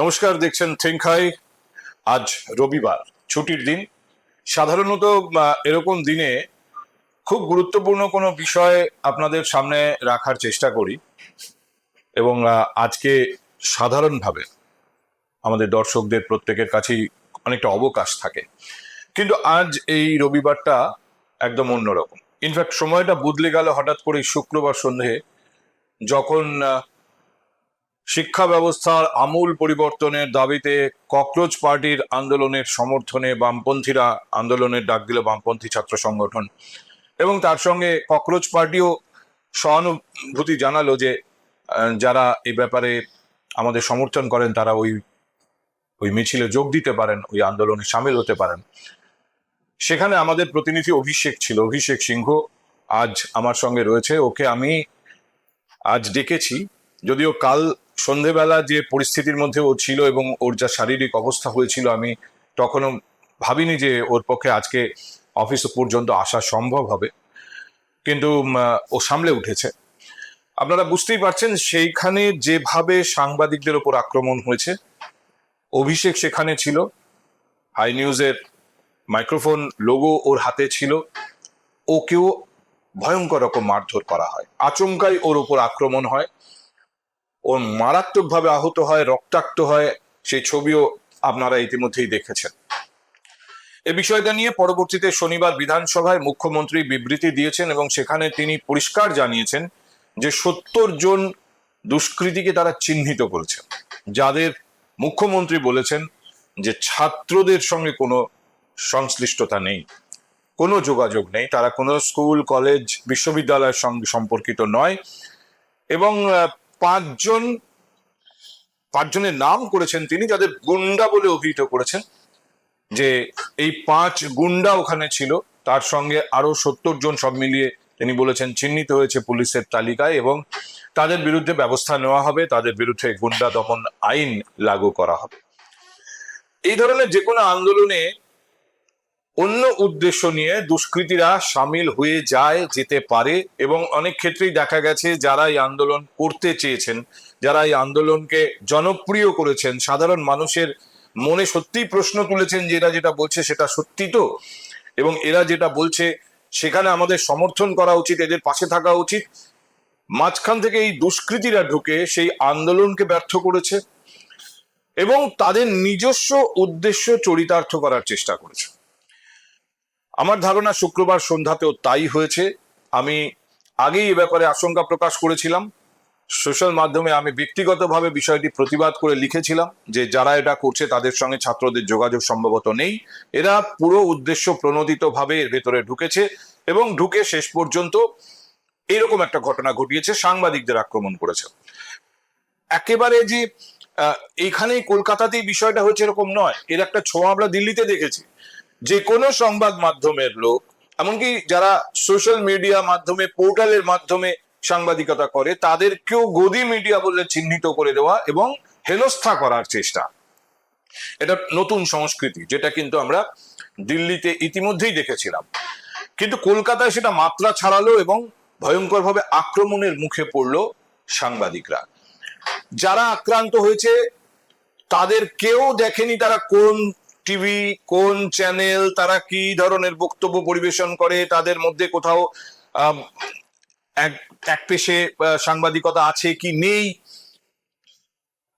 নমস্কার, দেখছেন think high. আজ রবিবার, ছুটির দিন। সাধারণত এরকম দিনে খুব গুরুত্বপূর্ণ কোনো বিষয় আপনাদের সামনে রাখার চেষ্টা করি এবং আজকে সাধারণভাবে আমাদের দর্শকদের প্রত্যেকের কাছেই অনেকটা অবকাশ থাকে, কিন্তু আজ এই রবিবারটা একদম অন্যরকম। ইনফ্যাক্ট সময়টা বদলে গেল হঠাৎ করে শুক্রবার সন্ধে, যখন শিক্ষা ব্যবস্থার আমূল পরিবর্তনের দাবিতে ককরোচ পার্টির আন্দোলনের সমর্থনে বামপন্থীরা আন্দোলনের ডাক দিল, বামপন্থী ছাত্র সংগঠন, এবং তার সঙ্গে ককরোচ পার্টিও সহানুভূতি জানালো যে যারা এই ব্যাপারে আমাদের সমর্থন করেন তারা ওই মিছিলে যোগ দিতে পারেন, ওই আন্দোলনে সামিল হতে পারেন। সেখানে আমাদের প্রতিনিধি অভিষেক ছিল, অভিষেক সিংহ আজ আমার সঙ্গে রয়েছে। ওকে আমি আজ ডেকেছি, যদিও কাল সন্ধেবেলা যে পরিস্থিতির মধ্যে ও ছিল এবং ওর যা শারীরিক অবস্থা হয়েছিল, আমি তখনও ভাবিনি যে ওর পক্ষে আজকে অফিস পর্যন্ত আসা সম্ভব হবে, কিন্তু ও সামলে উঠেছে। আপনারা বুঝতেই পারছেন সেইখানে যেভাবে সাংবাদিকদের ওপর আক্রমণ হয়েছে। অভিষেক সেখানে ছিল, হাই নিউজের মাইক্রোফোন লোগো ওর হাতে ছিল। ওকেও ভয়ঙ্কর রকম মারধর করা হয়, আচমকাই ওর ওপর আক্রমণ হয়, ও মারাত্মকভাবে আহত হয়, রক্তাক্ত হয়। সেই ছবিও আপনারা ইতিমধ্যেই দেখেছেন। এই বিষয়টা নিয়ে পরবর্তীতে শনিবার বিধানসভায় মুখ্যমন্ত্রী বিবৃতি দিয়েছেন এবং সেখানে তিনি পরিষ্কার জানিয়েছেন যে 70 জন দুষ্কৃতীকে তারা চিহ্নিত করেছেন, যাদের মুখ্যমন্ত্রী বলেছেন যে ছাত্রদের সঙ্গে কোনো সংশ্লিষ্টতা নেই, কোনো যোগাযোগ নেই, তারা কোনো স্কুল কলেজ বিশ্ববিদ্যালয়ের সঙ্গে সম্পর্কিত নয়। এবং পাঁচজনের নাম করেছেন তিনি, যাদের গুন্ডা বলে অভিহিত করেছেন, যে এই 5 গুন্ডা ওখানে ছিল। তার সঙ্গে আরো 70 জন সব মিলিয়ে তিনি বলেছেন চিহ্নিত হয়েছে পুলিশের তালিকায়, এবং তাদের বিরুদ্ধে ব্যবস্থা নেওয়া হবে, তাদের বিরুদ্ধে গুন্ডা দমন আইন লাগু করা হবে। এই ধরনের যে কোনো আন্দোলনে অন্য উদ্দেশ্য নিয়ে দুষ্কৃতীরা সামিল হয়ে যেতে পারে, এবং অনেক ক্ষেত্রেই দেখা গেছে যারা এই আন্দোলন করতে চেয়েছেন, যারা এই আন্দোলনকে জনপ্রিয় করেছেন, সাধারণ মানুষের মনে সত্যিই প্রশ্ন তুলেছেন যে এরা যেটা বলছে সেটা সত্যি তো, এবং এরা যেটা বলছে সেখানে আমাদের সমর্থন করা উচিত, এদের পাশে থাকা উচিত। মাঝখান থেকে এই দুষ্কৃতীরা ঢুকে সেই আন্দোলনকে ব্যর্থ করেছে এবং তাদের নিজস্ব উদ্দেশ্য চরিতার্থ করার চেষ্টা করেছে। আমার ধারণা শুক্রবার সন্ধ্যাতেও তাই হয়েছে। আমি আগেই এ ব্যাপারে আশঙ্কা প্রকাশ করেছিলাম। সোশ্যাল মাধ্যমে আমি ব্যক্তিগতভাবে বিষয়টি প্রতিবাদ করে লিখেছিলাম যে যারা এটা করছে তাদের সঙ্গে ছাত্রদের যোগাযোগ সম্ভবত নেই, এরা পুরো উদ্দেশ্য প্রণোদিতভাবে এর ভেতরে ঢুকেছে এবং ঢুকে শেষ পর্যন্ত এরকম একটা ঘটনা ঘটিয়েছে, সাংবাদিকদের আক্রমণ করেছে। একেবারে যে এইখানেই কলকাতাতেই বিষয়টা হচ্ছে এরকম নয়, এর একটা ছোঁয়া আমরা দিল্লিতে দেখেছি। যে কোনো সংবাদ মাধ্যমের লোক, এমনকি যারা সোশ্যাল মিডিয়া মাধ্যমে পোর্টালের মাধ্যমে সাংবাদিকতা করে, তাদেরকেও গদি মিডিয়া বলে চিহ্নিত করে দেওয়া এবং হেনস্থা করার চেষ্টা। এটা নতুন সংস্কৃতি, যেটা কিন্তু আমরা দিল্লিতে ইতিমধ্যেই দেখেছিলাম, কিন্তু কলকাতায় সেটা মাত্রা ছাড়ালো এবং ভয়ঙ্করভাবে আক্রমণের মুখে পড়লো সাংবাদিকরা। যারা আক্রান্ত হয়েছে তাদের কেউ দেখেনি তারা কোন টিভি, কোন চ্যানেল, তারা কি ধরনের বক্তব্য পরিবেশন করে, তাদের মধ্যে কোথাও এক পেশে সাংবাদিকতা আছে কি নেই,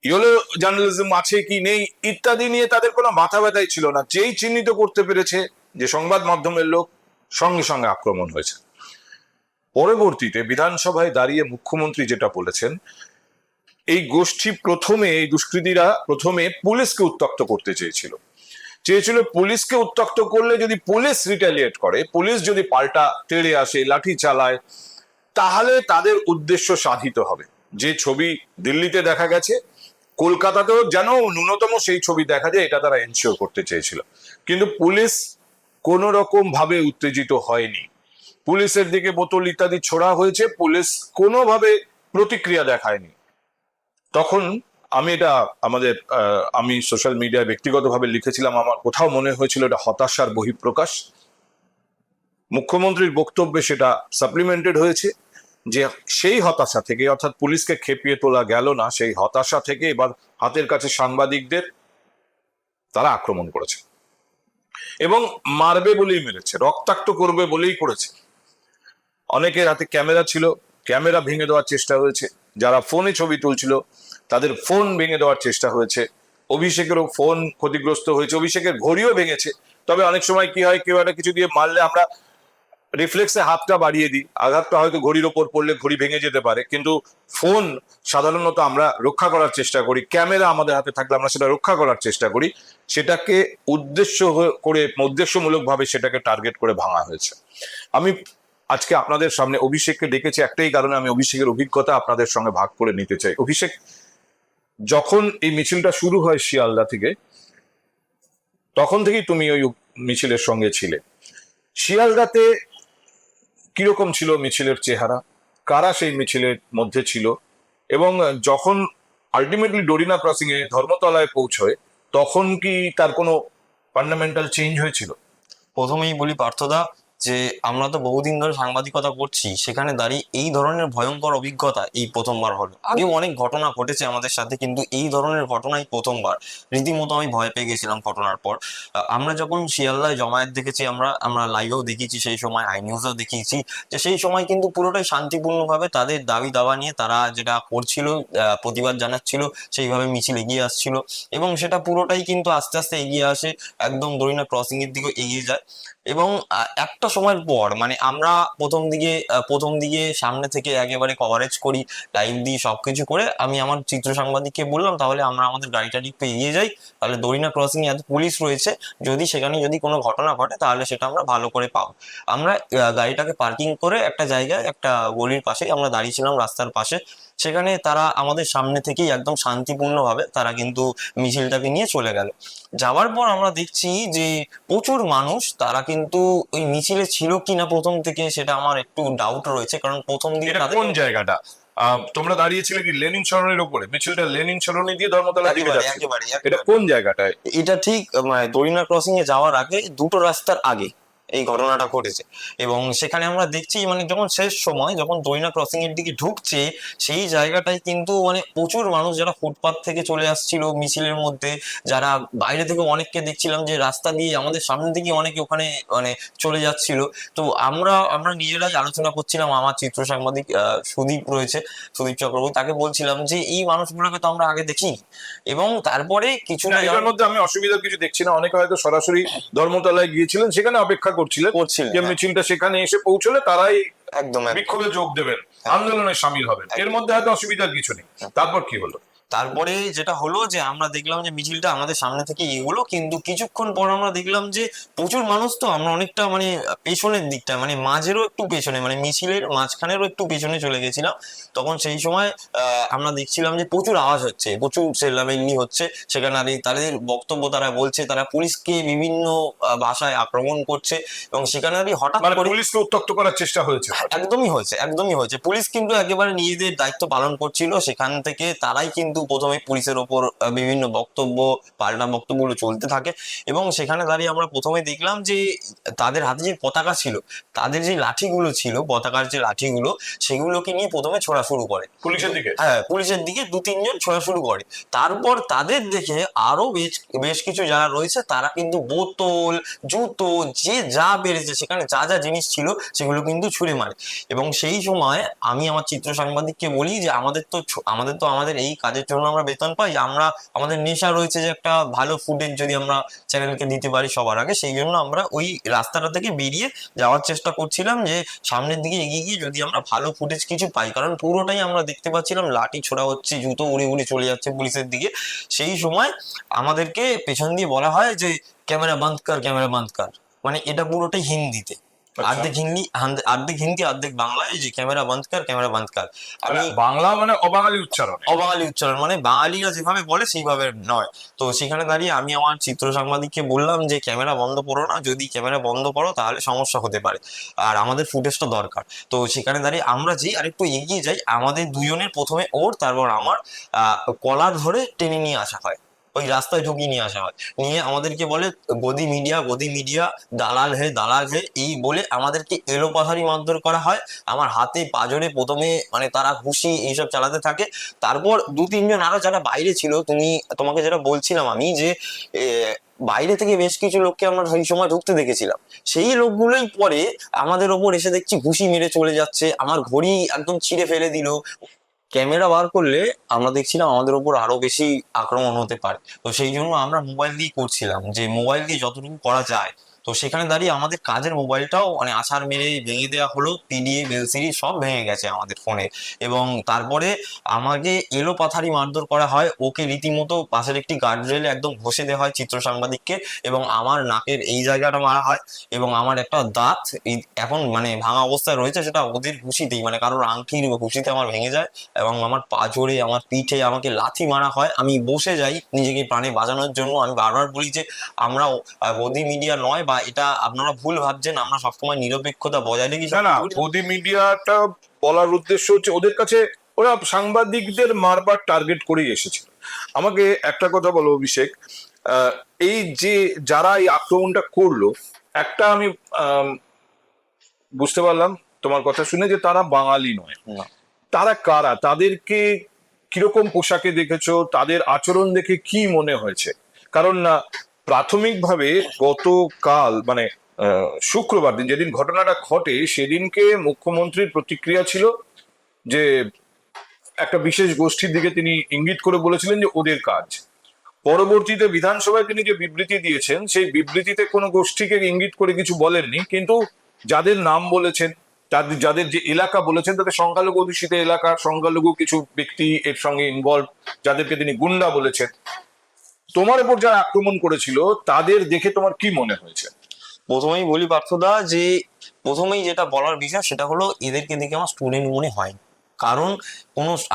ইয়েলো জার্নালিজম আছে কি নেই ইত্যাদি নিয়ে তাদের কোনো মাথা ব্যথাই ছিল না। যেই চিহ্নিত করতে পেরেছে যে সংবাদ মাধ্যমের লোক, সঙ্গে সঙ্গে আক্রমণ হয়েছে। পরবর্তীতে বিধানসভায় দাঁড়িয়ে মুখ্যমন্ত্রী যেটা বলেছেন, এই গোষ্ঠী এই দুষ্কৃতীরা প্রথমে পুলিশকে উত্ত্যক্ত করতে চেয়েছিল। পুলিশকে উত্ত্যক্ত করলে যদি পুলিশ রিটালিয়েট করে, পুলিশ যদি পাল্টা তেড়ে আসে, লাঠি চালায়, তাহলে তাদের উদ্দেশ্য সাধিত হবে। যে ছবি দিল্লিতে দেখা গেছে, কলকাতাতেও যেন ন্যূনতম সেই ছবি দেখা যায়, এটা তারা এনশিওর করতে চেয়েছিল। কিন্তু পুলিশ কোন রকম ভাবে উত্তেজিত হয়নি, পুলিশের দিকে বোতল ইত্যাদি ছোড়া হয়েছে, পুলিশ কোনোভাবে প্রতিক্রিয়া দেখায়নি। তখন আমি সোশ্যাল মিডিয়ায় ব্যক্তিগতভাবে লিখেছিলাম, আমার কোথাও মনে হয়েছিল এটা হতাশার বহিঃপ্রকাশ। মুখ্যমন্ত্রীর বক্তব্যে সেটা সাপ্লিমেন্টেড হয়েছে যে সেই হতাশা থেকে, অর্থাৎ পুলিশকে খেপিয়ে তোলা গেল না, সেই হতাশা থেকে এবার হাতের কাছে সাংবাদিকদের তারা আক্রমণ করেছে এবং মারবে বলেই মেরেছে, রক্তাক্ত করবে বলেই করেছে। অনেকের হাতে ক্যামেরা ছিল, ক্যামেরা ভেঙে দেওয়ার চেষ্টা হয়েছে। যারা ফোনে ছবি তুলছিল তাদের ফোন ভেঙে দেওয়ার চেষ্টা হয়েছে। অভিষেকেরও ফোন ক্ষতিগ্রস্ত হয়েছে, অভিষেকের ঘড়িও ভেঙেছে। তবে অনেক সময় কি হয়, কেউ একটা কিছু দিয়ে মারলে আমরা রিফ্লেক্সে হাতটা বাড়িয়ে দিই, আঘাতটা হয়তো ঘড়ির ওপর পড়লে ঘড়ি ভেঙে যেতে পারে, কিন্তু ফোন সাধারণত আমরা রক্ষা করার চেষ্টা করি, ক্যামেরা আমাদের হাতে থাকলে আমরা সেটা রক্ষা করার চেষ্টা করি। সেটাকে উদ্দেশ্যমূলকভাবে সেটাকে টার্গেট করে ভাঙা হয়েছে। আমি আজকে আপনাদের সামনে অভিষেককে ডেকেছি একটাই কারণে, আমি অভিষেকের অভিজ্ঞতা আপনাদের সঙ্গে ভাগ করে নিতে চাই। অভিষেক, যখন এই মিছিলটা শুরু হয় শিয়ালদা থেকে, তখন থেকেই তুমি ওই মিছিলের সঙ্গে ছিলে। শিয়ালদাতে কিরকম ছিল মিছিলের চেহারা, কারা সেই মিছিলের মধ্যে ছিল, এবং যখন আলটিমেটলি ডোরিনা ক্রসিং এ ধর্মতলায় পৌঁছয় তখন কি তার কোনো ফান্ডামেন্টাল চেঞ্জ হয়েছিল? প্রথমেই বলি পার্থদা, যে আমরা তো বহুদিন ধরে সাংবাদিকতা করছি, সেখানে দাঁড়িয়ে এই ধরনের ভয়ঙ্কর অভিজ্ঞতা এই প্রথমবার হলো। আগেও অনেক ঘটনা ঘটেছে আমাদের সাথে, কিন্তু এই ধরনের ঘটনাই প্রথমবার। রীতিমতো আমি ভয় পেয়ে গেছিলাম ঘটনার পর। আমরা যখন শিয়ালদায় জমায়েত দেখেছি, আমরা লাইভেও দেখেছি, সেই সময় হাই নিউজেও দেখিয়েছি, যে সেই সময় কিন্তু পুরোটাই শান্তিপূর্ণভাবে তাদের দাবি দাওয়া নিয়ে তারা যেটা করছিল, প্রতিবাদ জানাচ্ছিল, সেইভাবে মিছিল এগিয়ে আসছিল। এবং সেটা পুরোটাই কিন্তু আস্তে আস্তে এগিয়ে আসে, একদম দরিনা ক্রসিং এর দিকে এগিয়ে যায়। এবং একটা সময়ের পর মানে আমরা প্রথম দিকে সামনে থেকে একেবারে কভারেজ করি, লাইভ দিই, সবকিছু করে আমি আমার চিত্র সাংবাদিককে বললাম, তাহলে আমরা আমাদের গাড়িটা একটু এগিয়ে যাই, তাহলে দরিনা ক্রসিং এ এত পুলিশ রয়েছে, সেখানে যদি কোনো ঘটনা ঘটে তাহলে সেটা আমরা ভালো করে পাবো। আমরা গাড়িটাকে পার্কিং করে একটা জায়গায়, একটা গলির পাশেই আমরা দাঁড়িয়েছিলাম, রাস্তার পাশে। সেখানে তারা আমাদের সামনে থেকেই একদম শান্তিপূর্ণভাবে তারা কিন্তু মিছিলটাকে নিয়ে চলে গেল। যাওয়ার পর আমরা দেখছি যে প্রচুর মানুষ, তারা কিন্তু ওই মিছিলে ছিল কিনা প্রথম থেকে সেটা আমার একটু ডাউট রয়েছে, কারণ প্রথম দিকে এটা কোন জায়গাটা? তোমরা দাঁড়িয়েছিলে কি লেনিন সরণির উপরে? মিছিলটা লেনিন সরণি দিয়ে ধর্মতলা দিকে যাচ্ছে? একেবারে এটা কোন জায়গাটায়? এটা ঠিক মানে দরিনা ক্রসিং এ যাওয়ার আগে, দুটো রাস্তার আগে এই ঘটনাটা ঘটেছে। এবং সেখানে আমরা দেখছি মানে যখন শেষ সময়, যখন দরিনা ক্রসিং এর দিকে ঢুকছে, সেই জায়গাটায় কিন্তু মানে প্রচুর মানুষ, যারা ফুটপাথ থেকে চলে আসছিল মিছিলের মধ্যে, যারা বাইরে থেকে অনেককে দেখছিলাম যে রাস্তা দিয়ে আমাদের সামনে থেকে অনেকে ওখানে মানে চলে যাচ্ছিল। তো আমরা নিজেরাই আলোচনা করছিলাম, আমার চিত্র সাংবাদিক সুদীপ রয়েছে, সুদীপ চক্রবর্তী, তাকে বলছিলাম যে এই মানুষগুলোকে তো আমরা আগে দেখিনি। এবং তারপরে কিছুটা এর মধ্যে আমি অসুবিধার কিছু দেখছি না। অনেকে হয়তো সরাসরি ধর্মতলায় গিয়েছিলেন, সেখানে অপেক্ষা করছিলেন যে মিছিলটা সেখানে এসে পৌঁছলে তারাই একদম বিক্ষোভে যোগ দেবেন, আন্দোলনে সামিল হবেন। এর মধ্যে হয়তো অসুবিধার কিছু নেই। তারপর কি হলো? তারপরে যেটা হলো যে আমরা দেখলাম যে মিছিলটা আমাদের সামনে থেকে এগোলো, কিন্তু কিছুক্ষণ পর আমরা দেখলাম যে প্রচুর মানুষ, তো আমরা অনেকটা মানে পেছনের দিকটা, মানে মাঝেরও একটু পেছনে, মানে মিছিলের মাঝখানেরও একটু পেছনে চলে গেছিলাম। তখন সেই সময় আমরা দেখছিলাম যে প্রচুর আওয়াজ হচ্ছে, প্রচুর চেল্লামেল্লি হচ্ছে সেখানে। আর তাদের বক্তব্য, তারা বলছে তারা পুলিশকে বিভিন্ন ভাষায় আক্রমণ করছে। এবং সেখানে হঠাৎ করে পুলিশকে উত্ত্যক্ত করার চেষ্টা হয়েছে। একদমই হয়েছে। পুলিশ কিন্তু একেবারে নিজেদের দায়িত্ব পালন করছিল, সেখান থেকে তারাই কিন্তু প্রথমে পুলিশের ওপর বিভিন্ন পাল্টা বক্তব্যগুলো চলতে থাকে। এবং সেখানে দাঁড়িয়ে আমরা প্রথমে দেখলাম যে তাদের হাতে যে পতাকা ছিল, তাদের যে লাঠিগুলো ছিল, পতাকার যে লাঠিগুলো, সেগুলোকে নিয়ে প্রথমে ছোড়া শুরু করে পুলিশের দিকে। হ্যাঁ, পুলিশের দিকে 2-3 জন ছোড়া শুরু করে। তারপর তাদের দেখে আরো বেশ কিছু যারা রয়েছে, তারা কিন্তু বোতল, জুতো, যে যা বেড়েছে সেখানে যা যা জিনিস ছিল সেগুলো কিন্তু ছুঁড়ে মারে। এবং সেই সময় আমি আমার চিত্র সাংবাদিককে বলি যে আমাদের এই কাজের জন্য আমরা বেতন পাই, আমাদের নেশা রয়েছে যে একটা ভালো ফুটেজ যদি আমরা চ্যানেলকে দিতে পারি সবার আগে, সেই জন্য আমরা ওই রাস্তাটা থেকে বেরিয়ে যাওয়ার চেষ্টা করছিলাম, যে সামনের দিকে এগিয়ে গিয়ে যদি আমরা ভালো ফুটেজ কিছু পাই। কারণ পুরোটাই আমরা দেখতে পাচ্ছিলাম লাঠি ছোড়া হচ্ছে, জুতো উড়ে উড়ে চলে যাচ্ছে পুলিশের দিকে। সেই সময় আমাদেরকে পেছন দিয়ে বলা হয় যে ক্যামেরা বন্ধ কর, ক্যামেরা বন্ধ কর। মানে এটা পুরোটাই হিন্দিতে, অর্ধেক হিন্দি অর্ধেক বাংলায়, যে ক্যামেরা বন্ধ কর, ক্যামেরা বন্ধ কর। আমি বাংলা মানে অবাঙালি উচ্চারণ, মানে বাঙালিরা যেভাবে বলে সেইভাবে নয়। তো সেখানে দাঁড়িয়ে আমি আমার চিত্র সাংবাদিককে বললাম যে ক্যামেরা বন্ধ করো না, যদি ক্যামেরা বন্ধ করো তাহলে সমস্যা হতে পারে, আর আমাদের ফুটেজটা দরকার। তো সেখানে দাঁড়িয়ে আমরা যে আরেকটু এগিয়ে যাই, আমাদের দুজনের প্রথমে ওর, তারপর আমার কলার ধরে টেনে নিয়ে আসা হয়। ওই রাস্তায় ঢুকিয়ে নিয়ে আসা হয়, নিয়ে আমাদেরকে বলে গদি মিডিয়া, গদি মিডিয়া, দালাল হে এই বলে আমাদেরকে এলোপাথারি মারধর করা হয়। আমার হাতে পাঁজরে প্রথমে মানে তারা ঘুষি এইসব চালাতে থাকে। তারপর দু তিনজন আরো যারা বাইরে ছিল, তোমাকে যেটা বলছিলাম আমি যে এ, বাইরে থেকে বেশ কিছু লোককে আমরা সেই সময় ঢুকতে দেখেছিলাম। সেই লোকগুলোই পরে আমাদের ওপর এসে দেখছি ঘুষি মেরে চলে যাচ্ছে, আমার ঘড়ি একদম ছিঁড়ে ফেলে দিল। ক্যামেরা বার করলে আমরা দেখছিলাম আমাদের ওপর আরো বেশি আক্রমণ হতে পারে। তো সেই জন্য আমরা মোবাইল দিয়ে করছিলাম, যে মোবাইল দিয়ে যতটুকু করা যায়। তো সেখানে দাঁড়িয়ে আমাদের কাজের মোবাইলটাও মানে আছাড় মেরে ভেঙে দেওয়া হলো, পিডিএফ এলসিডি সব ভেঙে গেছে আমাদের ফোনে। এবং তারপরে আমাকে এলো পাথারি মারধর করা হয়, ওকে রীতিমতো পাশের একটি গার্ড রেলে একদম ঘষে দেওয়া হয় চিত্র সাংবাদিককে, এবং আমার নাকের এই জায়গাটা মারা হয়, এবং আমার একটা দাঁত এখন মানে ভাঙা অবস্থায় রয়েছে, সেটা ওদের ঘুষিতেই মানে কারোর আংটির ঘুষিতে আমার ভেঙে যায়। এবং আমার পাঁজরে, আমার পিঠে আমাকে লাথি মারা হয়, আমি বসে যাই নিজেকে প্রাণে বাঁচানোর জন্য। আমি বারবার বলি যে আমরা গদি মিডিয়া নয়, বা এটা আপনারা ভুল ভাবছেন, আমরা সবসময় নিরপেক্ষতা বজায় রেখে না না, মোদি মিডিয়াটা বলার উদ্দেশ্য হচ্ছে ওদের কাছে ওরা সাংবাদিকদের মারবার টার্গেট করেই এসেছিল। আমাকে একটা কথা বলো অভিষেক, এই যে যারা এই আক্রমণটা করলো, একটা আমি বুঝতে পারলাম তোমার কথা শুনে যে তারা বাঙালি নয়। না। তারা কারা? তাদেরকে কিরকম পোশাকে দেখেছো? তাদের আচরণ দেখে কি মনে হয়েছে? কারণ প্রাথমিকভাবে গতকাল মানে শুক্রবার দিন যেদিন ঘটনাটা ঘটে, সেদিনকে মুখ্যমন্ত্রীর প্রতিক্রিয়া ছিল যে একটা বিশেষ গোষ্ঠীর দিকে তিনি ইঙ্গিত করে বলেছিলেন যে ওদের কাজ। পরবর্তীতে বিধানসভায় তিনি যে বিবৃতি দিয়েছেন, সেই বিবৃতিতে কোনো গোষ্ঠীকে ইঙ্গিত করে কিছু বলেননি, কিন্তু যাদের নাম বলেছেন, তাদের যাদের যে এলাকা বলেছেন, তাদের সংখ্যালঘু অধ্যুষিত এলাকা, সংখ্যালঘু কিছু ব্যক্তি এর সঙ্গে ইনভলভ, যাদেরকে তিনি গুন্ডা বলেছেন। তোমার উপর যারা আক্রমণ করেছিল তাদের দেখে তোমার কি মনে হয়েছে? প্রথমেই বলি পার্থদা, যে প্রথমেই যেটা বলার বিষয় সেটা হলো এদেরকে দেখে আমার স্টুডেন্ট মনে হয়। কারণ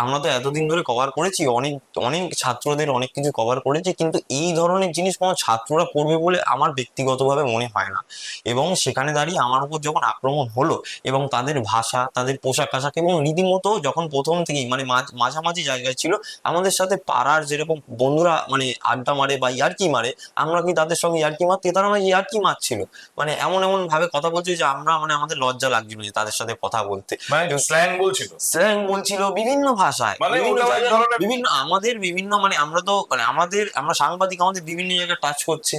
আমরা তো এতদিন ধরে কভার করেছি, অনেক অনেক ছাত্রদের অনেক কিছু কভার করেছি, কিন্তু এই ধরনের জিনিস কোনো ছাত্ররা করবে বলে আমার ব্যক্তিগতভাবে মনে হয় না। এবং সেখানে দাঁড়িয়ে আমার উপর যখন আক্রমণ হলো, এবং তাদের ভাষা, তাদের পোশাক আশাক, এবং রীতিমতো যখন প্রথম থেকেই মানে মাঝামাঝি জায়গায় ছিল, আমাদের সাথে পাড়ার যেরকম বন্ধুরা মানে আড্ডা মারে বা ইয়ার্কি মারে, আমরা কি তাদের সঙ্গে ইয়ার্কি মারছি, তারা মানে ইয়ার্কি মারছিল। মানে এমন এমন ভাবে কথা বলছে যে আমরা মানে আমাদের লজ্জা লাগছিল যে তাদের সাথে কথা বলতে। মানে স্ল্যাং বলছিল, স্ল্যাং বলছিল বিভিন্ন ভাষায়, মানে বিভিন্ন ওটা এক জায়গায়, ধরনের বিভিন্ন আমাদের বিভিন্ন মানে আমরা তো মানে আমরা সাংবাদিক, আমাদের বিভিন্ন জায়গায় টাচ করছে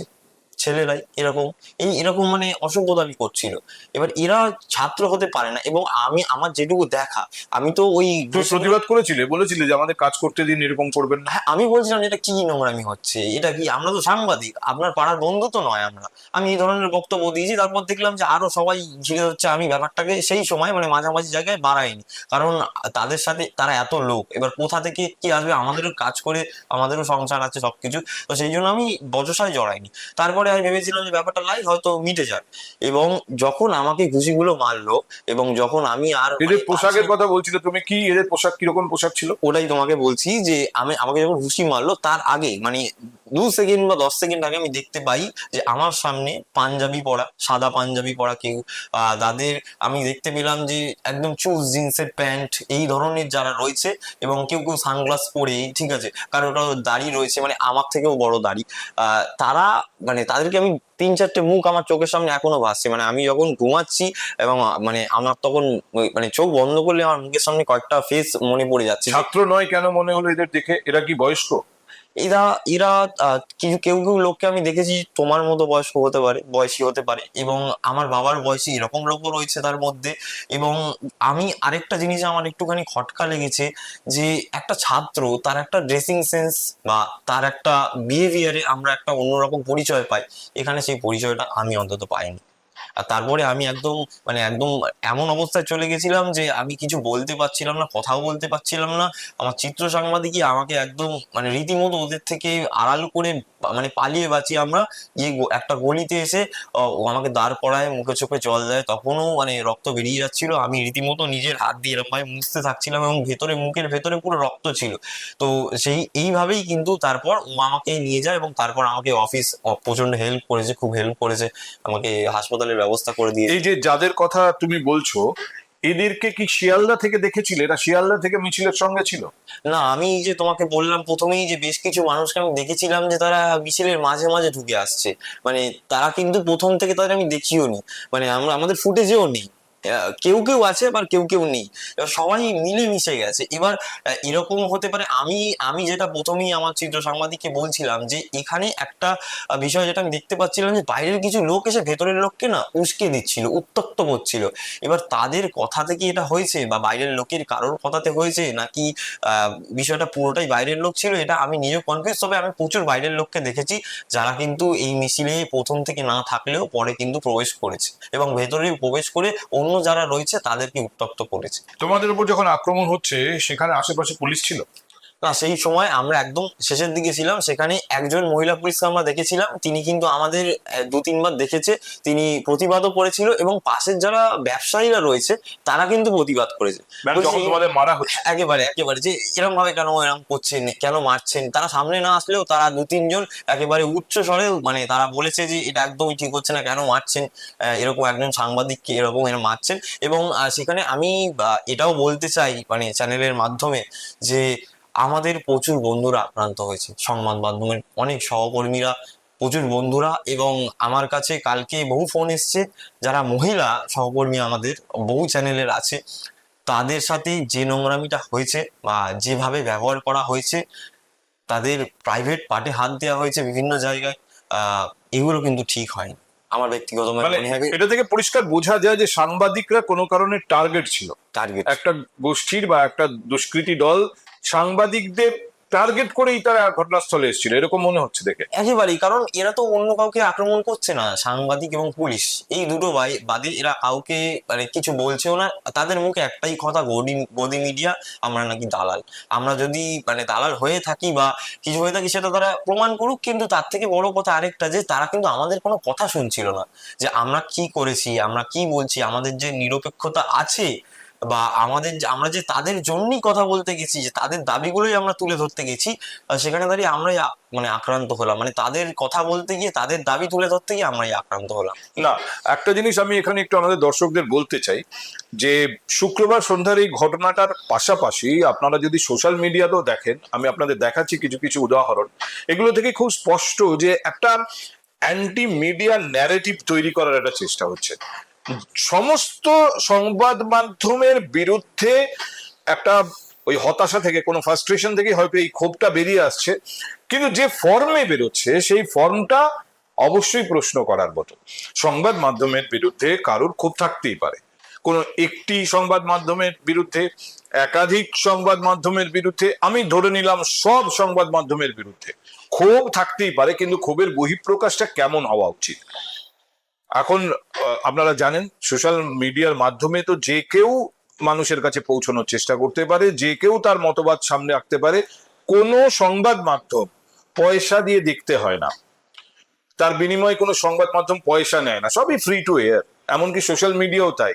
ছেলেরাই এরকম এরকম মানে অসভ্যতামি করছিল। এবার এরা ছাত্র হতে পারে না, এবং আমার যেটুকু দেখা, আমি তো ওই তুমি প্রতিবাদ করেছিলে, বলেছিলে যে আমাদের কাজ করতে দিন, এরকম করবেন না। হ্যাঁ, আমি বলছিলাম যে এটা কি নোংরামি হচ্ছে, এটা কি, আমরা তো সাংবাদিক, আপনার পাড়ার বন্ধু তো নয় আমরা। আমি এই ধরনের বক্তব্য দিয়েছি। তারপর দেখলাম যে আরো সবাই ঘিরে হচ্ছে। আমি ব্যাপারটাকে সেই সময় মানে মাঝামাঝি জায়গায় বাড়াইনি, কারণ তাদের সাথে তারা এত লোক, এবার কোথা থেকে কি আসবে, আমাদেরও কাজ করে, আমাদেরও সংসার আছে সবকিছু। তো সেই জন্য আমি বচসায় জড়াইনি। তারপরে আমি ভেবেছিলাম যে ব্যাপারটা লাইট হয়তো মিটে যাক। এবং যখন আমাকে ঘুষিগুলো মারলো, এবং যখন আমি আর এদের মানে পোশাকের কথা বলছিলে তুমি, কি এদের পোশাক কিরকম পোশাক ছিল? ওটাই তোমাকে বলছি যে আমাকে যখন ঘুষি মারলো তার আগে মানে 2 সেকেন্ড বা 10 সেকেন্ড আগে আমি দেখতে পাই যে আমার সামনে পাঞ্জাবি পরা, সাদা পাঞ্জাবি পরা কেউ, তাদের আমি দেখতে পেলাম যে একদম চুজ জিন্সের প্যান্ট এই ধরনের যারা রয়েছে, এবং কেউ কেউ সানগ্লাস পরে, ঠিক আছে, কারণ ওটা দাড়ি রয়েছে মানে আমার থেকেও বড় দাড়ি। তারা মানে তাদেরকে আমি 3-4টে মুখ আমার চোখের সামনে এখনো ভাসছে। মানে আমি যখন ঘুমাচ্ছি এবং মানে আমার তখন মানে চোখ বন্ধ করলে আমার মুখের সামনে কয়েকটা ফেস মনে পড়ে যাচ্ছে। ছাত্র নয় কেন মনে হলো এদের দেখে? এরা কি বয়স্ক? এরা এরা কিছু কেউ কেউ লোককে আমি দেখেছি তোমার মতো বয়স্ক হতে পারে, বয়সী হতে পারে, এবং আমার বাবার বয়সী এরকম লোকও রয়েছে তার মধ্যে। এবং আমি আরেকটা জিনিস আমার একটুখানি খটকা লেগেছে, যে একটা ছাত্র তার একটা ড্রেসিং সেন্স বা তার একটা বিহেভিয়ারে আমরা একটা অন্যরকম পরিচয় পাই, এখানে সেই পরিচয়টা আমি অন্তত পাইনি। আর তারপরে আমি একদম মানে একদম এমন অবস্থায় চলে গেছিলাম যে আমি কিছু বলতে পারছিলাম না, কথাও বলতে পারছিলাম না। আমার চিত্র সাংবাদিকই আমাকে একদম মানে রীতিমতো ওদের থেকে আড়াল করে মানে পালিয়ে বাঁচি আমরা, গিয়ে একটা গলিতে এসে ও আমাকে দাঁড় করায়, মুখে চোখে জল দেয়, তখনও মানে রক্ত বেরিয়ে যাচ্ছিল। আমি রীতিমতো নিজের হাত দিয়ে এরকম ভাবে মুছতে থাকছিলাম, এবং ভেতরে মুখের ভেতরে পুরো রক্ত ছিল। তো এইভাবেই কিন্তু তারপর ও আমাকে নিয়ে যায়, এবং তারপর আমাকে অফিস প্রচন্ড হেল্প করেছে, খুব হেল্প করেছে, আমাকে হাসপাতালের ব্যবস্থা করে দিয়েছে। এই যে যাদের কথা তুমি বলছো, এদেরকে কি শিয়ালদা থেকে দেখেছিলে? এরা শিয়ালদা থেকে মিছিলের সঙ্গে ছিল? না, আমি এই যে তোমাকে বললাম প্রথমেই যে বেশ কিছু মানুষকে আমি দেখেছিলাম যে তারা মিছিলের মাঝে মাঝে ঢুকে আসছে, মানে তারা কিন্তু প্রথম থেকে তাদের আমি দেখিও নি, মানে আমাদের ফুটেজেও নেই। কেউ কেউ আছে আবার কেউ কেউ নেই, এবার সবাই মিলে মিশে গেছে। এবার এরকম হতে পারে, আমি আমি যেটা প্রথমেই আমার চিত্র সাংবাদিককে বলছিলাম যে এখানে একটা বিষয় যেটা আমি দেখতে পাচ্ছিলাম যে বাইরের কিছু লোক এসে ভেতরের লোককে না উস্কে দিচ্ছিল, উত্তক্ত করছিল। এবার তাদের কথা থেকে এটা হয়েছে বা বাইরের লোকের কারোর কথাতে হয়েছে নাকি আহ বিষয়টা পুরোটাই বাইরের লোক ছিল, এটা আমি নিজেও কনফিউজ। তবে আমি প্রচুর বাইরের লোককে দেখেছি যারা কিন্তু এই মিছিলে প্রথম থেকে না থাকলেও পরে কিন্তু প্রবেশ করেছে এবং ভেতরে প্রবেশ করে অন্য যারা রয়েছে তাদেরকে উত্তক্ত করেছে। তোমাদের উপর যখন আক্রমণ হচ্ছে সেখানে আশেপাশে পুলিশ ছিল? না, সেই সময় আমরা একদম শেষের দিকে ছিলাম, সেখানে একজন মহিলা পুলিশকে আমরা দেখেছিলাম, তিনি কিন্তু আমাদের দু তিনবার দেখেছে, তিনি প্রতিবাদও করেছিল এবং পাশের যারা ব্যবসায়ীরা রয়েছে তারা কিন্তু প্রতিবাদ করেছে। মানে যখন তোমাদের মারা হচ্ছে? একেবারে একেবারে যে এরকম ভাবে কেন এরকম করছেন, কেন মারছেন, তারা সামনে না আসলেও তারা দু তিনজন একেবারে উচ্চ স্বরে মানে তারা বলেছে যে এটা একদমই ঠিক হচ্ছে না, কেন মারছেন, এরকম একজন সাংবাদিককে এরকম এরা মারছেন। এবং সেখানে আমি এটাও বলতে চাই মানে চ্যানেলের মাধ্যমে যে আমাদের প্রচুর বন্ধুরা আক্রান্ত হয়েছে, সংবাদ মাধ্যমের অনেক সহকর্মীরা, প্রচুর বন্ধুরা। এবং আমার কাছে কালকে বহু ফোন এসছে যারা মহিলা সহকর্মী আমাদের বহু চ্যানেলের আছে, তাদের সাথে যে নোংরামিটা হয়েছে বা যেভাবে ব্যবহার করা হয়েছে, তাদের প্রাইভেট পার্টে হাত দেওয়া হয়েছে বিভিন্ন জায়গায়, এগুলো কিন্তু ঠিক হয়নি আমার ব্যক্তিগত মানে মনে হয়। এটা থেকে পরিষ্কার বোঝা যায় যে সাংবাদিকরা কোনো কারণে টার্গেট ছিল। টার্গেট একটা গোষ্ঠীর বা একটা দুষ্কৃতী দল সাংবাদিকদের টার্গেট করেই তারা ঘটনাস্থলে এসেছিল, এরকম মনে হচ্ছে দেখে। একেবারেই, কারণ এরা তো অন্য কাউকে আক্রমণ করছে না, সাংবাদিক এবং পুলিশ এই দুটো বাদে এরা কাউকে মানে কিছু বলছেও না। তাদের মুখে একটাই কথা, গদি গদি মিডিয়া, আমরা নাকি দালাল। আমরা যদি মানে দালাল হয়ে থাকি বা কিছু হয়ে থাকি সেটা তারা প্রমাণ করুক, কিন্তু তার থেকে বড় কথা আরেকটা যে তারা কিন্তু আমাদের কোনো কথা শুনছিল না, যে আমরা কি করেছি, আমরা কি বলছি, আমাদের যে নিরপেক্ষতা আছে বা আমরা যে তাদের জন্যই কথা বলতে গেছি, যে তাদের দাবিগুলোই আমরা তুলে ধরতে গেছি, সেখানে দাঁড়িয়ে আমরাই মানে আক্রান্ত হলাম, মানে তাদের কথা বলতে গিয়ে তাদের দাবি তুলে ধরতে গিয়ে আমরাই আক্রান্ত হলাম। না, একটা জিনিস আমি এখানে একটু আমাদের দর্শকদের বলতে চাই যে শুক্রবার সন্ধ্যার এই ঘটনাটার পাশাপাশি আপনারা যদি সোশ্যাল মিডিয়াতেও দেখেন, আমি আপনাদের দেখাচ্ছি কিছু কিছু উদাহরণ, এগুলো থেকে খুব স্পষ্ট যে একটা অ্যান্টি মিডিয়া ন্যারেটিভ তৈরি করার একটা চেষ্টা হচ্ছে। সমস্ত সংবাদ মাধ্যমের বিরুদ্ধে একটা ওই হতাশা থেকে, কোনো ফ্রাস্ট্রেশন থেকে হয়তো এই ক্ষোভটা বেরিয়ে আসছে, কিন্তু যে ফর্মে বেরোচ্ছে সেই ফর্মটা অবশ্যই প্রশ্ন করার মতো। সংবাদ মাধ্যমের বিরুদ্ধে কারোর ক্ষোভ থাকতেই পারে, কোনো একটি সংবাদ মাধ্যমের বিরুদ্ধে, একাধিক সংবাদ মাধ্যমের বিরুদ্ধে, আমি ধরে নিলাম সব সংবাদ মাধ্যমের বিরুদ্ধে ক্ষোভ থাকতেই পারে, কিন্তু ক্ষোভের বহিঃপ্রকাশটা কেমন হওয়া উচিত? এখন আপনারা জানেন সোশ্যাল মিডিয়ার মাধ্যমে তো যে কেউ মানুষের কাছে পৌঁছানোর চেষ্টা করতে পারে, যে কেউ তার মতবাদ সামনে রাখতে পারে। কোনো সংবাদ মাধ্যম পয়সা দিয়ে দেখতে হয় না, তার বিনিময়ে কোনো সংবাদ মাধ্যম পয়সা নেয় না, সবই ফ্রি টু এয়ার, এমনকি সোশ্যাল মিডিয়াও তাই।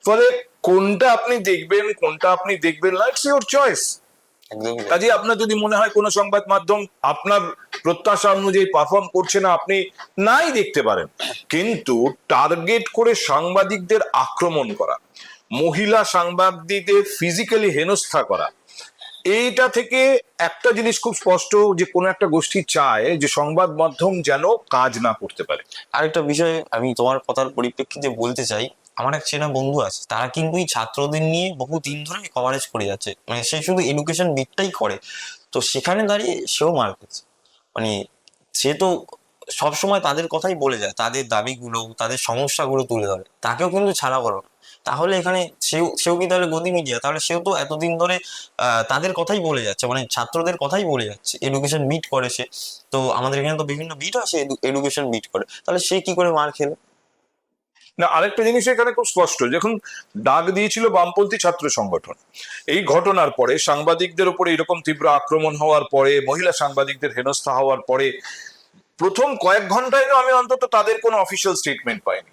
ফলে কোনটা আপনি দেখবেন কোনটা আপনি দেখবেন না, ইটস ইউর চয়েস। একদমই কাজে আপনার যদি মনে হয় কোনো সংবাদ মাধ্যম আপনার প্রত্যাশা অনুযায়ী পারফর্ম করছে না, আপনি নাই দেখতে পারেন। কিন্তু টার্গেট করে সাংবাদিকদের আক্রমণ করা, মহিলা সাংবাদিকদের ফিজিক্যালি হেনস্থা করা, এইটা থেকে একটা জিনিস খুব স্পষ্ট যে কোনো একটা গোষ্ঠী চায় যে সংবাদ মাধ্যম যেন কাজ না করতে পারে। আরেকটা বিষয় আমি তোমার কথার পরিপ্রেক্ষিতে বলতে চাই, আমার এক চেনা বন্ধু আছে, তারা কিন্তু এই ছাত্রদের নিয়ে বহু দিন ধরে কভারেজ করে যাচ্ছে, মানে সে শুধু এডুকেশন বিটটাই করে। তো সেখানে দাঁড়িয়ে সেও মার খেয়েছে, মানে সে তো সবসময় তাদের কথাই বলে যায়, তাদের দাবিগুলো তাদের সমস্যাগুলো তুলে ধরে, তাকেও কিন্তু ছাড়া করো না। তাহলে এখানে সেও সেও কি তাহলে গদি মিডিয়া? তাহলে সেও তো এতদিন ধরে তাদের কথাই বলে যাচ্ছে, মানে ছাত্রদের কথাই বলে যাচ্ছে, এডুকেশন বিট করে সে। তো আমাদের এখানে তো বিভিন্ন বিট আছে, এডুকেশন বিট করে, তাহলে সে কি করে মার খেলো? না, আরেকটা জিনিস এখানে খুব স্পষ্ট, যখন ডাক দিয়েছিল বামপন্থী ছাত্র সংগঠন, এই ঘটনার পরে সাংবাদিকদের উপরে এরকম তীব্র আক্রমণ হওয়ার পরে, মহিলা সাংবাদিকদের হেনস্থা হওয়ার পরে প্রথম কয়েক ঘন্টায় আমি অন্তত তাদের কোনো অফিসিয়াল স্টেটমেন্ট পাইনি।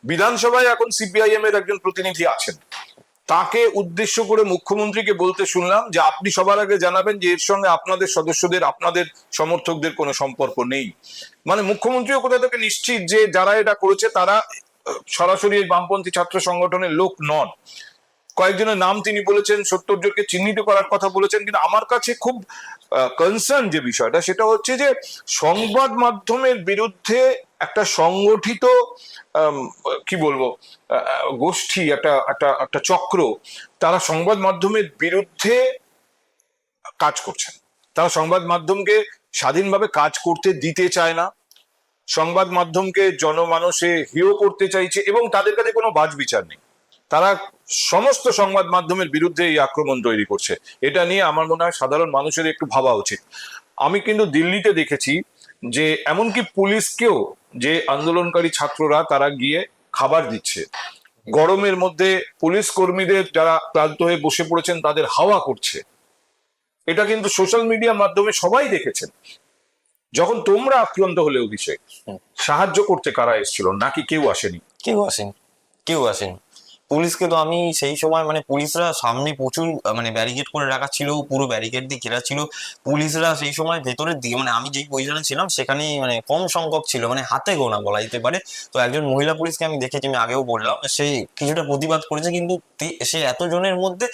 বিধানসভায় এখন সিপিআইএম এর একজন প্রতিনিধি আছেন, তাকে উদ্দেশ্য করে মুখ্যমন্ত্রীকে বলতে শুনলাম যে আপনি সবার আগে জানাবেন যে এর সঙ্গে আপনাদের সদস্যদের, আপনাদের সমর্থকদের কোনো সম্পর্ক নেই। মানে মুখ্যমন্ত্রীও কোথা থেকে নিশ্চিত যে যারা এটা করেছে তারা সরাসরি এই বামপন্থী ছাত্র সংগঠনের লোক নন। কয়েকজনের নাম তিনি বলেছেন, 70 জনকে চিহ্নিত করার কথা বলেছেন, কিন্তু আমার কাছে খুব কনসার্ন যে বিষয়টা সেটা হচ্ছে যে সংবাদ মাধ্যমের বিরুদ্ধে একটা সংগঠিত আম, কি বলবো গোষ্ঠী, একটা একটা একটা চক্র, তারা সংবাদ মাধ্যমের বিরুদ্ধে কাজ করছেন। তারা সংবাদ মাধ্যমকে স্বাধীনভাবে কাজ করতে দিতে চায় না, সংবাদ মাধ্যমকে জনমানসে হেয় করতে চাইছে, এবং তাদের কাছে কোনো বাজ বিচার নেই। তারা সমস্ত সংবাদ মাধ্যমের বিরুদ্ধে এই আক্রমণ তৈরি করছে। এটা নিয়ে আমার মনে হয় সাধারণ মানুষের একটু ভাবা উচিত। আমি কিন্তু দিল্লিতে দেখেছি যে এমনকি পুলিশকেও, যে আন্দোলনকারী ছাত্ররা তারা গিয়ে খাবার দিচ্ছে, গরমের মধ্যে পুলিশ কর্মীদের যারা ক্লান্ত হয়ে বসে পড়েছেন তাদের হাওয়া করছে। এটা কিন্তু সোশ্যাল মিডিয়ার মাধ্যমে সবাই দেখেছেন। যখন তোমরা আক্রান্ত হলে অভিষেক, সাহায্য করতে কারা এসেছিল, নাকি কেউ আসেনি? কেউ আসেনি, কেউ আসেনি। পুলিশকে তো আমি সেই সময় মানে পুলিশরা সামনে প্রচুর মানে ব্যারিকেড করে রাখা ছিল, পুরো ব্যারিকেড দিয়ে ঘেরা ছিল। পুলিশরা সেই সময় ভেতরের দিকে মানে আমি যেই পজিশনে ছিলাম সেখানে মানে কম সংখ্যক ছিল, মানে হাতে গোনা বলা যেতে পারে। তো একজন মহিলা পুলিশকে আমি দেখেছি, আমি আগেও বললাম, সে কিছুটা প্রতিবাদ করেছে, কিন্তু সে এতজনের মধ্যে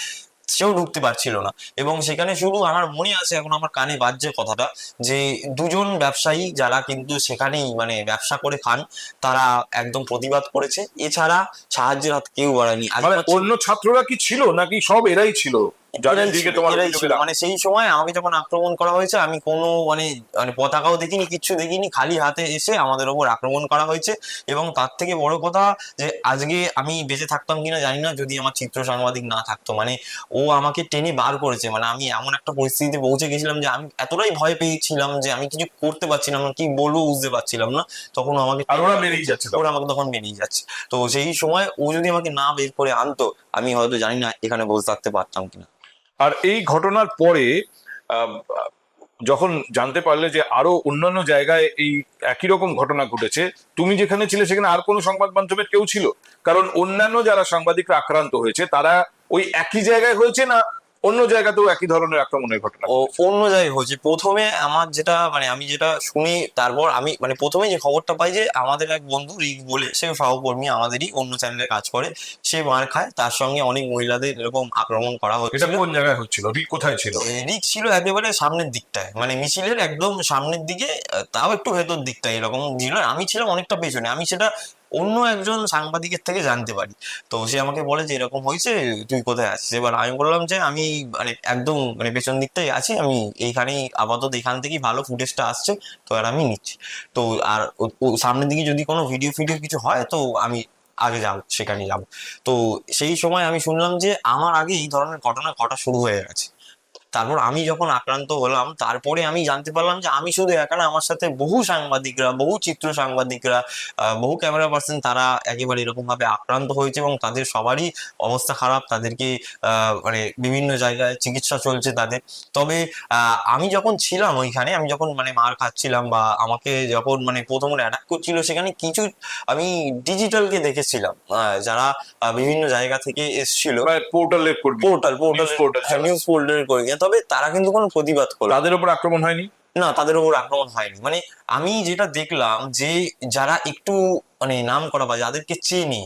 সেও ঢুকতে পারছিল না। এবং সেখানে শুধু আমার মনে আছে, এখন আমার কানে বাজছে কথাটা, যে দুজন ব্যবসায়ী যারা কিন্তু সেখানেই মানে ব্যবসা করে খান, তারা একদম প্রতিবাদ করেছে। এছাড়া সাহায্যের হাত কেউ বাড়ায়নি। মানে অন্য ছাত্ররা কি ছিল, নাকি সব এরাই ছিল যাদের দিকে তোমার এরাই অভিযোগ ছিল। এলো? মানে সেই সময় আমাকে যখন আক্রমণ করা হয়েছে, আমি কোনো মানে মানে পতাকাও দেখিনি, কিচ্ছু দেখিনি, খালি হাতে এসে আমাদের ওপর আক্রমণ করা হয়েছে। এবং তার থেকে বড় কথা, যে আজকে আমি বেঁচে থাকতাম কিনা জানি না যদি আমার চিত্র সাংবাদিক না থাকতো। মানে ও আমাকে টেনে বার করেছে, মানে আমি এমন একটা পরিস্থিতিতে পৌঁছে গেছিলাম যে আমি এতটাই ভয় পেয়েছিলাম যে আমি কিছু করতে পারছিলাম না, কি বলবো বুঝতে পারছিলাম না। তখন ও আমাকে আর ওরা বেরিয়ে যাচ্ছে ওরা আমাকে তখন বেরিয়ে যাচ্ছে। তো সেই সময় ও যদি আমাকে না বের করে আনতো, আমি হয়তো জানি না এখানে বসে থাকতে পারতাম কিনা। আর এই ঘটনার পরে আহ, যখন জানতে পারলে যে আরো অন্যান্য জায়গায় এই একই রকম ঘটনা ঘটেছে, তুমি যেখানে ছিলে সেখানে আর কোনো সংবাদ মাধ্যমের কেউ ছিল? কারণ অন্যান্য যারা সাংবাদিকরা আক্রান্ত হয়েছে তারা ওই একই জায়গায় হয়েছে, না অন্য জায়গাতেও একই ধরনের আক্রমণের ঘটনা? ও অন্য জায়গায় হচ্ছে। প্রথমে আমার যেটা মানে আমি যেটা শুনি, তারপর আমি মানে প্রথমে যে খবরটা পাই যে আমাদের এক বন্ধু রিক বলে, সে সহকর্মী আমাদেরই, অন্য চ্যানেলে কাজ করে, সে মার খায়, তার সঙ্গে অনেক মহিলাদের এরকম আক্রমণ করা এটা হচ্ছিল। কোন জায়গায় হচ্ছিল? কোথায় ছিল? রিক ছিল একেবারে সামনের দিকটায়, মানে মিছিলের একদম সামনের দিকে, তাও একটু ভেতর দিকটায় এরকম ছিল। আমি ছিলাম অনেকটা পেছনে। আমি সেটা অন্য একজন সাংবাদিকের থেকে জানতে পারি। তো সে আমাকে বলে যে এরকম হয়েছে, তুই কোথায় আছিস? এবার আমি বললাম যে আমি মানে একদম মানে পেছন দিকটাই আছি, আমি এইখানেই আপাতত, এখান থেকেই ভালো ফুটেজটা আসছে, তো আর আমি নিচ্ছি। তো আর ও সামনের দিকে যদি কোনো ভিডিও ফিডিও কিছু হয় তো আমি আগে যাবো, সেখানে যাবো। তো সেই সময় আমি শুনলাম যে আমার আগে এই ধরনের ঘটনা ঘটা শুরু হয়ে গেছে। তারপর আমি যখন আক্রান্ত হলাম, তারপরে আমি জানতে পারলাম যে আমি শুধু একা না, আমার সাথে বহু সাংবাদিকরা, বহু চিত্র সাংবাদিকরা, বহু ক্যামেরা পার্সন, তারা একেবারে এরকম ভাবে আক্রান্ত হয়েছে এবং তাদের সবারই অবস্থা খারাপ। তাদেরকে মানে বিভিন্ন জায়গায় চিকিৎসা চলছে তাদের। তবে আমি যখন ছিলাম ওইখানে, আমি যখন মানে মার খাচ্ছিলাম বা আমাকে যখন মানে প্রথমে অ্যাটাক করছিল, সেখানে কিছু আমি ডিজিটালকে দেখেছিলাম, যারা বিভিন্ন জায়গা থেকে এসেছিল। পোর্টালের কর্মী, পোর্টাল News portal চালাচ্ছে। নিউজ পোর্টালের করে, তবে তারা কিন্তু কোনো প্রতিবাদ করলো তাদের উপর আক্রমণ হয়নি? না, তাদের উপর আক্রমণ হয়নি। মানে আমি যেটা দেখলাম যে যারা একটু মানে নাম করা বা যাদেরকে চিনি,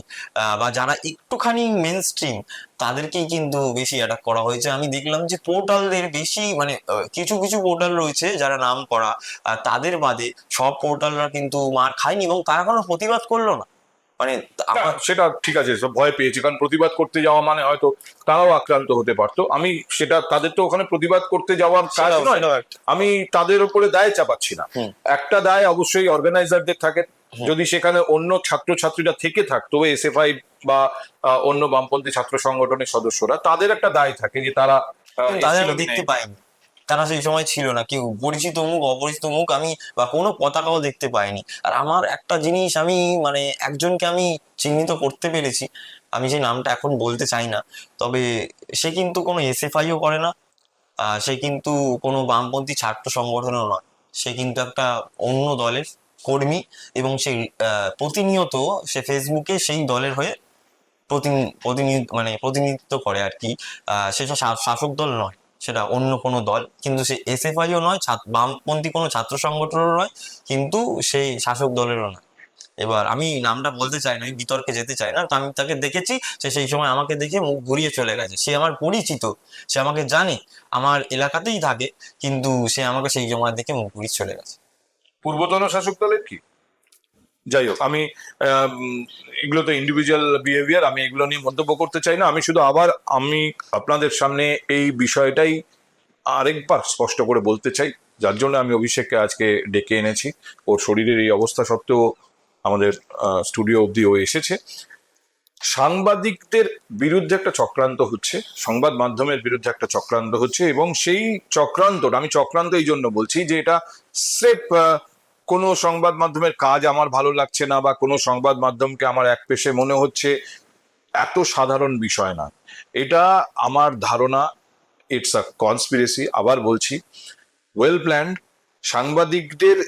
বা যারা একটুখানি মেন স্ট্রিম, তাদেরকেই কিন্তু বেশি অ্যাটাক করা হয়েছে। আমি দেখলাম যে পোর্টালদের বেশি মানে কিছু কিছু পোর্টাল রয়েছে যারা নাম করা, তাদের বাদে সব পোর্টালরা কিন্তু মার খায়নি এবং তারা কোনো প্রতিবাদ করলো না। মানে না, সেটা ঠিক আছে, সব ভয় পেয়েছে, কারণ প্রতিবাদ করতে যাওয়া মানে হয়তো তারাও আক্রান্ত হতে পারতো। আমি সেটা, তাদের তো ওখানে প্রতিবাদ করতে যাওয়ার কাজ নয়, আমি তাদের উপরে দায় চাপাচ্ছি না। একটা দায় অবশ্যই অর্গানাইজারদের থাকে। যদি সেখানে অন্য ছাত্রছাত্রীরা থেকে থাকতো, এসএফআই বা অন্য বামপন্থী ছাত্র সংগঠনের সদস্যরা, তাদের একটা দায় থাকে যে তারা তাদের এসেছিল দেখতে কিনা। পাইনি, তারা সেই সময় ছিল না, কেউ পরিচিত মুখ অপরিচিত মুখ আমি বা কোনো পতাকাও দেখতে পাইনি। আর আমার একটা জিনিস, আমি মানে একজনকে আমি চিহ্নিত করতে পেরেছি, আমি যে নামটা এখন বলতে চাই না, তবে সে কিন্তু কোনো এসএফআইও করে না, সে কিন্তু কোনো বামপন্থী ছাত্র সংগঠনও নয়, সে কিন্তু একটা অন্য দলের কর্মী। এবং সেই প্রতিনিয়ত সে ফেসবুকে সেই দলের হয়ে মানে প্রতিনিধিত্ব করে আর কি। সেটা শাসক দল নয়, সেটা অন্য কোনো দল, কিন্তু সে এসএফআইও নয়, বামপন্থী কোনো ছাত্র সংগঠনেরও নয়, কিন্তু সেই শাসক দলেরও নয়। এবার আমি নামটা বলতে চাই না, আমি বিতর্কে যেতে চাই না, তো আমি তাকে দেখেছি, সে সেই সময় আমাকে দেখে মুখ ঘুরিয়ে চলে গেছে। সে আমার পরিচিত, সে আমাকে জানে, আমার এলাকাতেই থাকে, কিন্তু সে আমাকে সেই সময় দেখে মুখ ঘুরিয়ে চলে গেছে। পূর্বতন শাসক দলের কি? যাই হোক, আমি এগুলো তো ইন্ডিভিজুয়াল বিহেভিয়ার, আমি এগুলো নিয়ে মন্তব্য করতে চাই না। আমি শুধু আমি আপনাদের সামনে এই বিষয়টাই আরেকবার স্পষ্ট করে বলতে চাই, যার জন্য আমি অভিষেককে আজকে ডেকে এনেছি। ওর শরীরের এই অবস্থা সত্ত্বেও আমাদের স্টুডিও অবধি ও এসেছে। সাংবাদিকদের বিরুদ্ধে একটা চক্রান্ত হচ্ছে, সংবাদ মাধ্যমের বিরুদ্ধে একটা চক্রান্ত হচ্ছে, এবং সেই চক্রান্তটা, আমি চক্রান্ত এই জন্য বলছি যে এটা স্রেফ কোনো সংবাদ মাধ্যমের কাজ আমার ভালো লাগছে না বা কোনো সংবাদ মাধ্যমকে আমার একপেশে মনে হচ্ছে, এত সাধারণ বিষয় না এটা। আমার ধারণা ইটস আ কনস্পিরেসি। আবার বলছি, ওয়েল প্ল্যান্ড, সাংবাদিকদের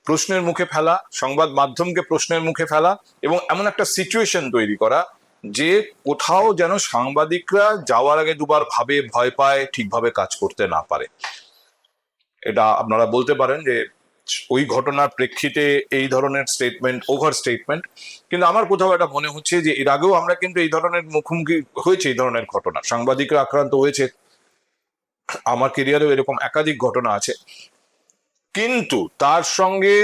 প্রশ্নের মুখে ফেলা, সংবাদ মাধ্যমকে প্রশ্নের মুখে ফেলা, এবং এমন একটা সিচুয়েশন তৈরি করা যে কোথাও যেন সাংবাদিকরা যাওয়ার আগে দুবার ভাবে, ভয় পায়, ঠিকভাবে কাজ করতে না পারে। এটা আপনারা বলতে পারেন যে ওই ঘটনার প্রেক্ষিতে এই ধরনের স্টেটমেন্ট, ওভার স্টেটমেন্ট। কিন্তু আমার কোথাও এটা মনে হচ্ছে যে এর আগেও আমরা কিন্তু এই ধরনের মুখোমুখি হয়েছে, এই ধরনের ঘটনা, সাংবাদিকরা আক্রান্ত হয়েছে। আমার কেরিয়ারেও এরকম একাধিক ঘটনা আছে। কিন্তু তার সঙ্গে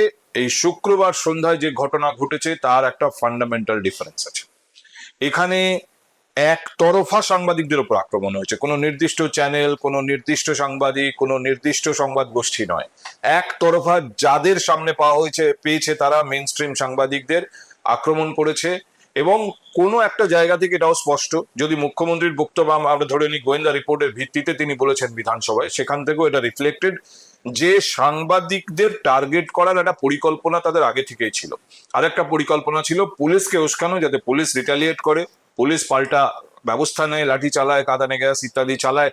এই শুক্রবার সন্ধ্যায় যে ঘটনা ঘটেছে তার একটা ফান্ডামেন্টাল ডিফারেন্স আছে। এখানে একতরফা সাংবাদিকদের উপর আক্রমণ হয়েছে, কোনো নির্দিষ্ট চ্যানেল, কোনো নির্দিষ্ট সাংবাদিক, কোনো নির্দিষ্ট সংবাদ গোষ্ঠী নয়। একতরফা যাদের সামনে পেয়েছে তারা মেইন স্ট্রিম সাংবাদিকদের আক্রমণ করেছে। এবং কোনো একটা জায়গা থেকে এটাও স্পষ্ট, যদি মুখ্যমন্ত্রীর বক্তব্য আমরা ধরে নিই গোয়েন্দা রিপোর্টের ভিত্তিতে তিনি বলেছেন বিধানসভায়, সেখান থেকেও এটা রিফ্লেক্টেড যে সাংবাদিকদের টার্গেট করার একটা পরিকল্পনা তাদের আগে থেকেই ছিল। আর একটা পরিকল্পনা ছিল পুলিশকে উস্কানো, যাতে পুলিশ রিটালিয়েট করে, পুলিশ পাল্টা ব্যবস্থা নেয়, লাঠি চালায়, কাঁদানে গ্যাস ইত্যাদি চালায়।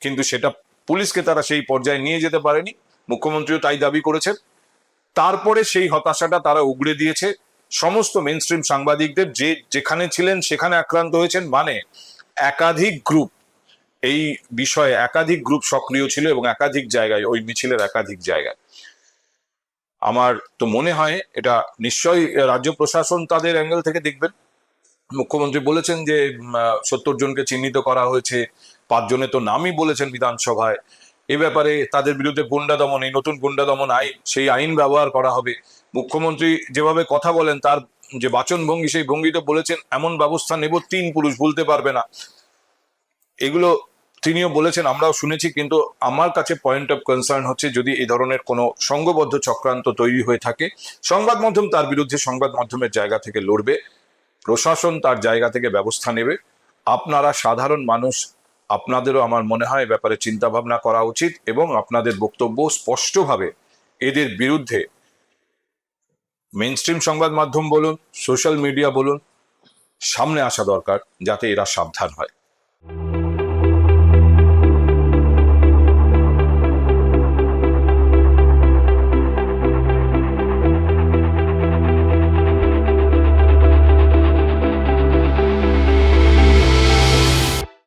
কিন্তু সেটা পুলিশকে তারা সেই পর্যায়ে নিয়ে যেতে পারেনি, মুখ্যমন্ত্রীও তাই দাবি করেছেন। তারপরে সেই হতাশাটা তারা উগড়ে দিয়েছে সমস্ত মেইন স্ট্রিম সাংবাদিকদের, যে যেখানে ছিলেন সেখানে আক্রান্ত হয়েছেন। মানে একাধিক গ্রুপ, এই বিষয়ে একাধিক গ্রুপ সক্রিয় ছিল এবং একাধিক জায়গায়, ওই মিছিলের একাধিক জায়গায়। আমার তো মনে হয় এটা নিশ্চয়ই রাজ্য প্রশাসন তাদের অ্যাঙ্গেল থেকে দেখবেন। মুখ্যমন্ত্রী বলেছেন যে 70 জনকে চিহ্নিত করা হয়েছে, 5 জনের তো নামই বলেছেন বিধানসভায়। এ ব্যাপারে তাদের বিরুদ্ধে গুন্ডা দমন, এই নতুন গুন্ডা দমন আইন, সেই আইন ব্যবহার করা হবে। মুখ্যমন্ত্রী যেভাবে কথা বলেন, তার যে বাচন ভঙ্গি, সেই ভঙ্গিতে বলেছেন এমন ব্যবস্থা নেব 3 পুরুষ ভুলতে পারবে না। এগুলো তিনিও বলেছেন, আমরাও শুনেছি। কিন্তু আমার কাছে পয়েন্ট অফ কনসার্ন হচ্ছে, যদি এই ধরনের কোনো সংঘবদ্ধ চক্রান্ত তৈরি হয়ে থাকে, সংবাদ মাধ্যম তার বিরুদ্ধে সংবাদ মাধ্যমের জায়গা থেকে লড়বে, প্রশাসন তার জায়গা থেকে ব্যবস্থা নেবে। আপনারা সাধারণ মানুষ, আপনাদেরও আমার মনে হয় ব্যাপারে চিন্তা ভাবনা করা উচিত এবং আপনাদের বক্তব্য স্পষ্টভাবে এদের বিরুদ্ধে মেইনস্ট্রিম সংবাদ মাধ্যম বলুন, সোশ্যাল মিডিয়া বলুন, সামনে আসা দরকার, যাতে এরা সাবধান হয়।